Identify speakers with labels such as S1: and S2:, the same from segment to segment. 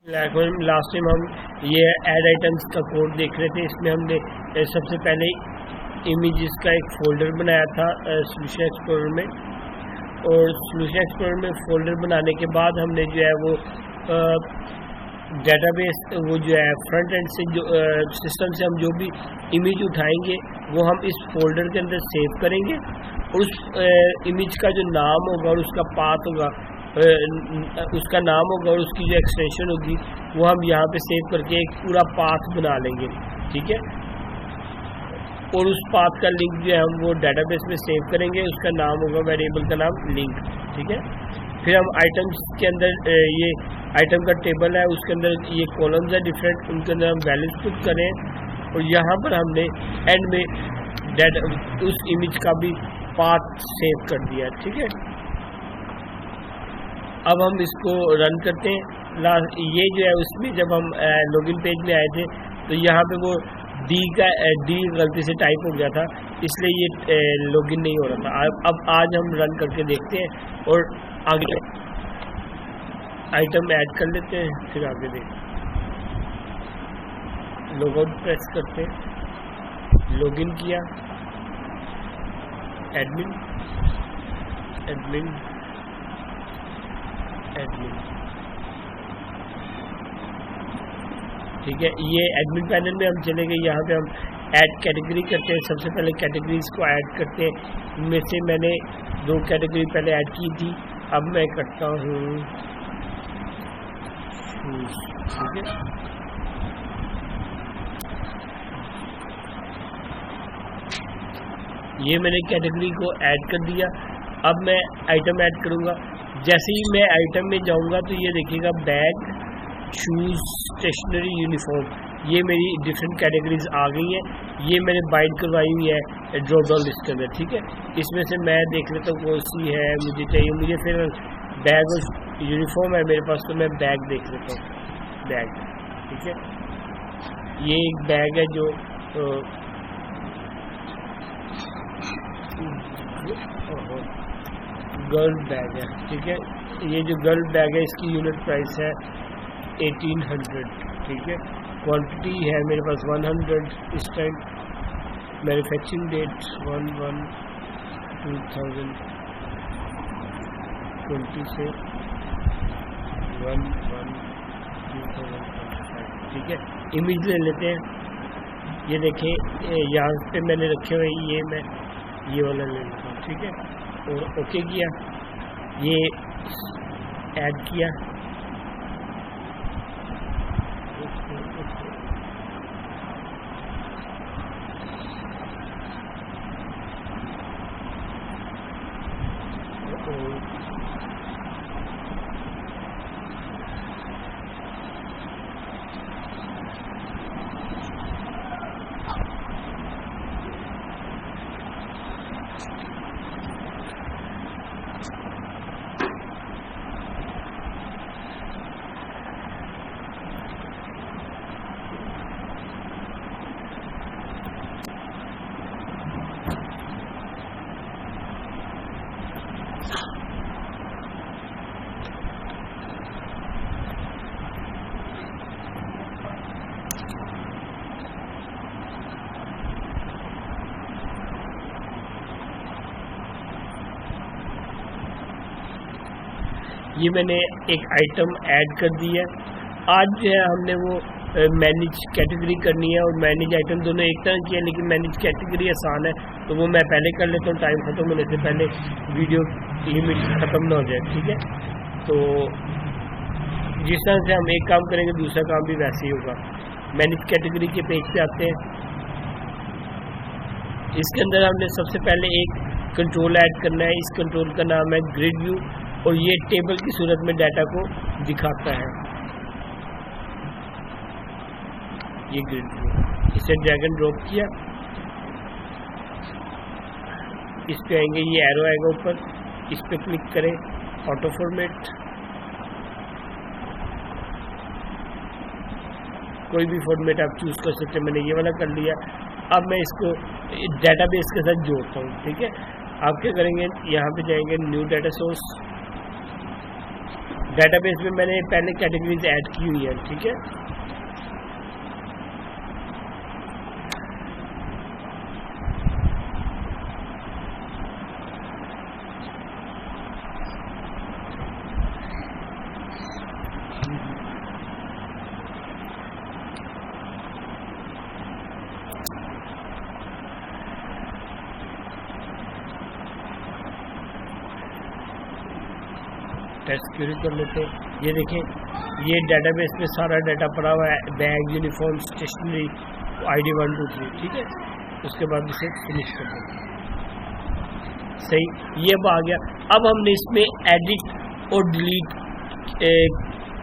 S1: Last time हम ये add items का कोड देख रहे थे। इसमें हमने सबसे पहले इमेजेस का एक फोल्डर बनाया था सोल्यूशन एक्सप्लोरर में, और सोल्यूशन एक्सप्लोरर में फोल्डर बनाने के बाद हमने जो है वो डेटाबेस वो जो है फ्रंट एंड से जो सिस्टम से हम जो भी इमेज उठाएंगे वो हम इस फोल्डर के अंदर सेव करेंगे, और उस इमेज का जो नाम होगा और उसका पाथ होगा, उसका नाम होगा और उसकी जो एक्सटेंशन होगी वो हम यहाँ पे सेव करके एक पूरा पाथ बना लेंगे, ठीक है। और उस पाथ का लिंक जो है हम वो डेटाबेस में सेव करेंगे, उसका नाम होगा वेरिएबल का नाम लिंक, ठीक है। फिर हम आइटम्स के अंदर ये आइटम का टेबल है, उसके अंदर ये कॉलम्स है डिफरेंट, उनके अंदर हम वैल्यूज पुट करें, और यहाँ पर हमने एंड में उस इमेज का भी पाथ सेव कर दिया, ठीक है। अब हम इसको रन करते हैं। ये जो है उसमें जब हम लॉगिन पेज में आए थे तो यहाँ पे वो डी गलती से टाइप हो गया था, इसलिए ये लॉगिन नहीं हो रहा था। अब आज हम रन करके देखते हैं और आगे आइटम ऐड कर लेते हैं, फिर आगे देखते हैं। लॉगआउट प्रेस करते हैं, लॉगिन किया, एडमिन एडमिन एडमिन, ठीक है। ये एडमिन पैनल में हम चले गए, यहाँ पे हम ऐड कैटेगरी करते हैं। सबसे पहले कैटेगरीज को ऐड करते हैं। इनमें से मैंने 2 कैटेगरी पहले ऐड की थी, अब मैं करता हूँ शूज, ठीक है। ये मैंने कैटेगरी को ऐड कर दिया। अब मैं आइटम ऐड करूँगा। जैसे ही मैं आइटम में जाऊंगा तो ये देखिएगा बैग, शूज़, स्टेशनरी, यूनिफॉर्म, ये मेरी डिफरेंट कैटेगरीज आ गई हैं। ये मैंने बाइंड करवाई हुई है ड्रॉप डाउन लिस्ट के अंदर, ठीक है। इसमें से मैं देख लेता हूँ कौन सी है मुझे चाहिए। मुझे फिर बैग और यूनिफॉर्म है मेरे पास, तो मैं बैग देख लेता हूँ, बैग, ठीक है। ये एक बैग है जो गर्ल बैग है, ठीक है। ये जो गर्ल बैग है इसकी यूनिट प्राइस है 1800, ठीक है। क्वांटिटी है मेरे पास 100 इस टाइम। मैन्युफैक्चरिंग डेट 1/1/2020 से 1/1/2025, ठीक है। इमेज ले लेते हैं। ये देखें यहाँ पे मैंने रखे हुए, ये मैं ये वाला ले लेता हूँ, ठीक है। और ओके किया, ये ऐड किया, ये मैंने एक आइटम ऐड कर दी है। आज जो है हमने वो मैनेज कैटेगरी करनी है और मैनेज आइटम, दोनों एक तरह की है, लेकिन मैनेज कैटेगरी आसान है तो वो मैं पहले कर लेता हूँ, टाइम ख़त्म होने से पहले, वीडियो लिमिट ख़त्म ना हो जाए, ठीक है। तो जिस तरह से हम एक काम करेंगे दूसरा काम भी वैसे ही होगा। मैनेज कैटेगरी के पेज पे आते हैं। इसके अंदर हमने सबसे पहले एक कंट्रोल ऐड करना है। इस कंट्रोल का नाम है ग्रिड व्यू, और ये टेबल की सूरत में डाटा को दिखाता है, ये ग्रिड व्यू। इसे ड्रैग एंड ड्रॉप किया, इस पे आएंगे, ये एरो आएगा ऊपर, इस पे क्लिक करें, ऑटो फॉर्मेट, कोई भी फॉर्मेट आप चूज कर सकते हैं। मैंने ये वाला कर लिया। अब मैं इसको डेटाबेस के साथ जोड़ता हूँ, ठीक है। आप क्या करेंगे, यहाँ पे जाएंगे न्यू डाटा सोर्स, डेटाबेस में मैंने पहले कैटेगरीज ऐड की हुई है, ठीक है। टेस्ट क्वेरी कर लेते हैं। ये देखें, ये डेटाबेस में सारा डाटा पड़ा हुआ है, बैग, यूनिफॉर्म, स्टेशनरी, ID 1 2 3, ठीक है। उसके बाद इसे फिनिश कर देंगे। सही, ये अब आ गया। अब हमने इसमें एडिट और डिलीट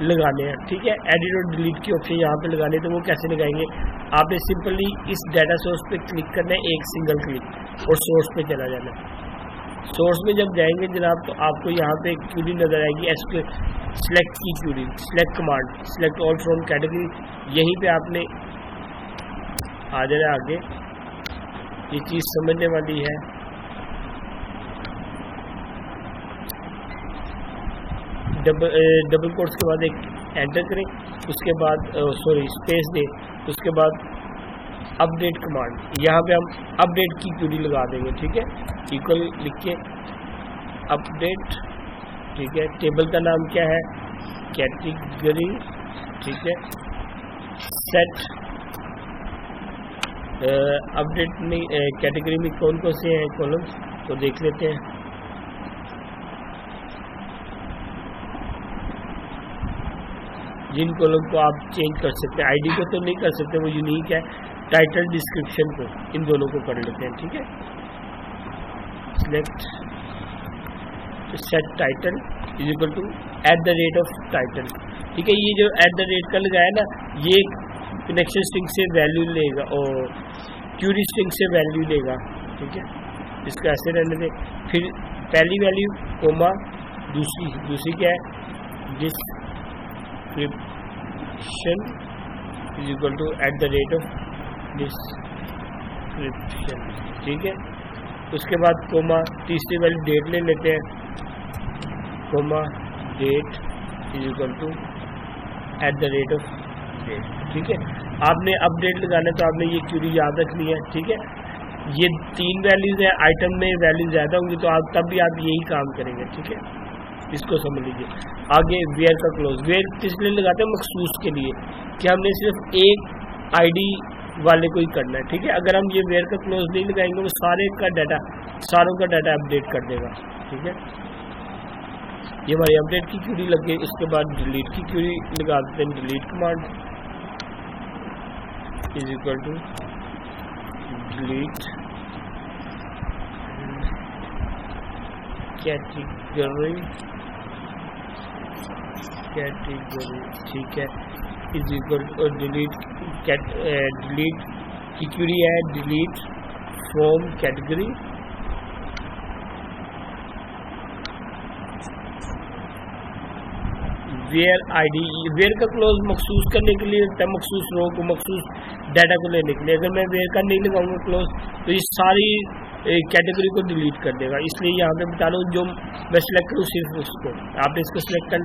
S1: लगाने हैं, ठीक है। एडिट और डिलीट की ऑप्शन यहाँ पे लगाने, तो वो कैसे लगाएंगे? आपने सिंपली इस डाटा सोर्स पे क्लिक करना है, एक सिंगल क्लिक, और सोर्स पे चला जाना है। सोर्स में जब जाएंगे जनाब, तो आपको यहाँ पे एक क्यूरी नजर आएगी, सिलेक्ट की query, select command, select all from category. यहीं पे आपने आ जाना आगे। ये चीज समझने वाली है। डबल कोट्स के बाद एक एंटर करें, उसके बाद स्पेस दें, उसके बाद अपडेट कमांड, यहाँ पे हम अपडेट की क्यूरी लगा देंगे, ठीक है। इक्वल लिख के अपडेट, ठीक है। टेबल का नाम क्या है? कैटेगरी, ठीक है। सेट अपडेट में कैटेगरी में कौन कौन से हैं कॉलम्स, तो देख लेते हैं। जिन कॉलम को आप चेंज कर सकते हैं, आईडी को तो नहीं कर सकते, वो यूनिक है। टाइटल, डिस्क्रिप्शन को, इन दोनों को कर लेते हैं, ठीक है। Select set title is equal to @ title, ठीक है। ये जो @ का लगाया ना, ये कनेक्शन स्ट्रिंग से वैल्यू लेगा और क्यूरी स्ट्रिंग से वैल्यू लेगा, ठीक है। इसका ऐसे रहने दें। फिर पहली वैल्यू कोमा, दूसरी क्या है? Description is equal to @ description, ठीक है। उसके बाद कोमा, तीसरी वाली डेट ले लेते हैं, comma date is equal to @ date, ठीक है। आपने अपडेट लगाना है तो आपने ये क्यूरी याद रखनी है, ठीक है। ये 3 वैल्यूज है, आइटम में वैल्यू ज्यादा होंगी तो आप तब भी आप यही काम करेंगे, ठीक है। इसको समझ लीजिए। आगे वेयर का क्लोज, वेयर किस लिए लगाते हैं? मखसूस के लिए, कि हमने सिर्फ एक ID वाले को ही करना है, ठीक है। अगर हम ये वेयर का क्लोज नहीं लगाएंगे, वो सारों का डाटा अपडेट कर देगा, ठीक है। ये हमारी अपडेट की क्यूरी लग गई। उसके बाद डिलीट की क्यूरी लगा देते हैं। Delete command is equal to delete category, ठीक है, इज इक्वल टू डिलीट की क्यूरी है, delete from category, where ID, where का क्लोज मखसूस करने के लिए होता है, मखसूस रो को, मखसूस डाटा को लेने के लिए। अगर मैं वेयर का नहीं लगाऊंगा क्लोज, तो ये सारी कैटेगरी को डिलीट कर देगा। इसलिए यहाँ पे बता रहा हूँ, जो मैं सिलेक्ट करूँ सिर्फ उसको। आपने इसको सिलेक्ट कर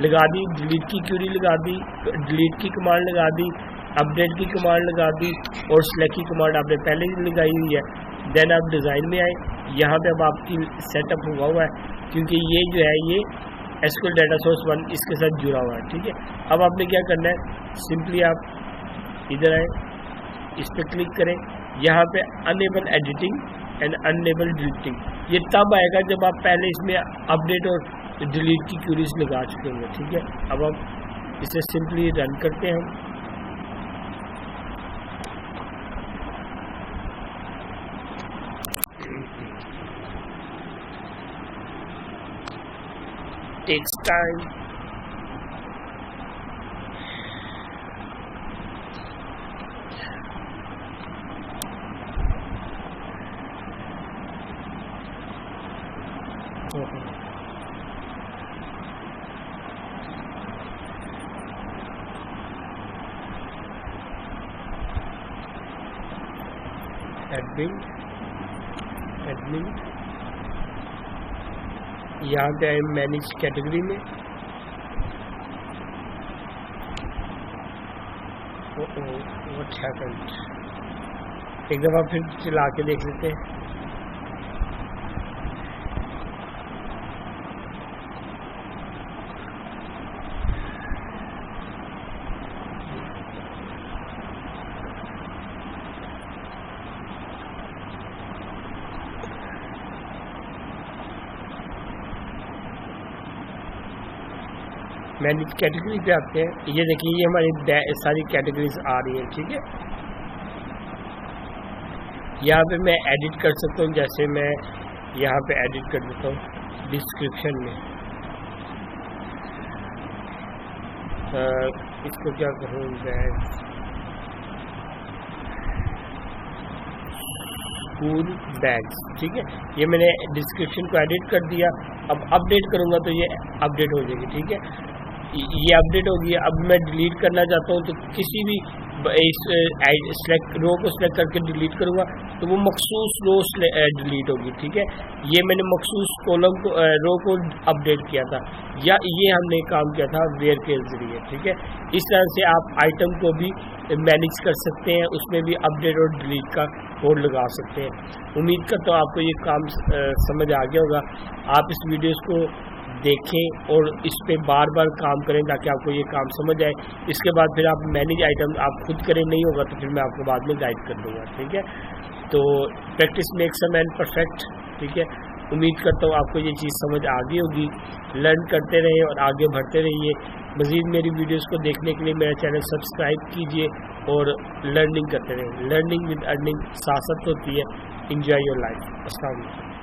S1: लगा दी, डिलीट की क्यूरी लगा दी, डिलीट की कमांड लगा दी, अपडेट की कमांड लगा दी, और सिलेक्ट की कमांड आपने पहले ही लगाई हुई है। देन आप डिज़ाइन में आए, यहाँ पे अब आपकी सेटअप हुआ है, क्योंकि ये जो है ये SQL डाटा सोर्स 1 इसके साथ जुड़ा हुआ है, ठीक है। अब आपने क्या करना है? सिंपली आप इधर आए, इस पर क्लिक करें, यहाँ पे enable editing and enable deleting, ये तब आएगा जब आप पहले इसमें अपडेट और डिलीट की क्यूरीज लगा चुके होंगे, ठीक है। अब हम इसे सिंपली रन करते हैं। Takes time. एडमिन यहाँ पे आए मैनेज कैटेगरी में, व्हाट हैपेंड, एक दफ़ा फिर चला के देख लेते हैं। मैनेज कैटेगरी पे आते हैं। ये देखिए, ये हमारी सारी कैटेगरीज आ रही है, ठीक है। यहाँ पे मैं एडिट कर सकता हूँ, जैसे मैं यहाँ पे एडिट कर देता हूँ डिस्क्रिप्शन में। इसको क्या करूँ, स्कूल बैग्स, ठीक है। ये मैंने डिस्क्रिप्शन को एडिट कर दिया। अब अपडेट करूँगा तो ये अपडेट हो जाएगी, ठीक है। ये अपडेट होगी। अब मैं डिलीट करना चाहता हूँ तो किसी भी इस रो को सिलेक्ट करके डिलीट करूँगा तो वो मखसूस रो डिलीट होगी, ठीक है। ये मैंने मखसूस कॉलम को रो को अपडेट किया था, या ये हमने काम किया था वेयर के जरिए, ठीक है। इस तरह से आप आइटम को भी मैनेज कर सकते हैं, उसमें भी अपडेट और डिलीट का कोड लगा सकते हैं। उम्मीद करता हूँ आपको ये काम समझ आ गया होगा। आप इस वीडियोस को देखें और इस पे बार बार काम करें ताकि आपको ये काम समझ आए। इसके बाद फिर आप मैनेज आइटम आप खुद करें, नहीं होगा तो फिर मैं आपको बाद में गाइड कर दूंगा, ठीक है। तो practice makes a man perfect, ठीक है। उम्मीद करता हूँ आपको ये चीज़ समझ आ गई होगी। लर्न करते रहें और आगे बढ़ते रहिए। मज़ीद मेरी वीडियोस को देखने के लिए मेरा चैनल सब्सक्राइब कीजिए और लर्निंग करते रहें। लर्निंग विद अर्निंग साथ साथ होती है। Enjoy your life. अस्सलाम वालेकुम।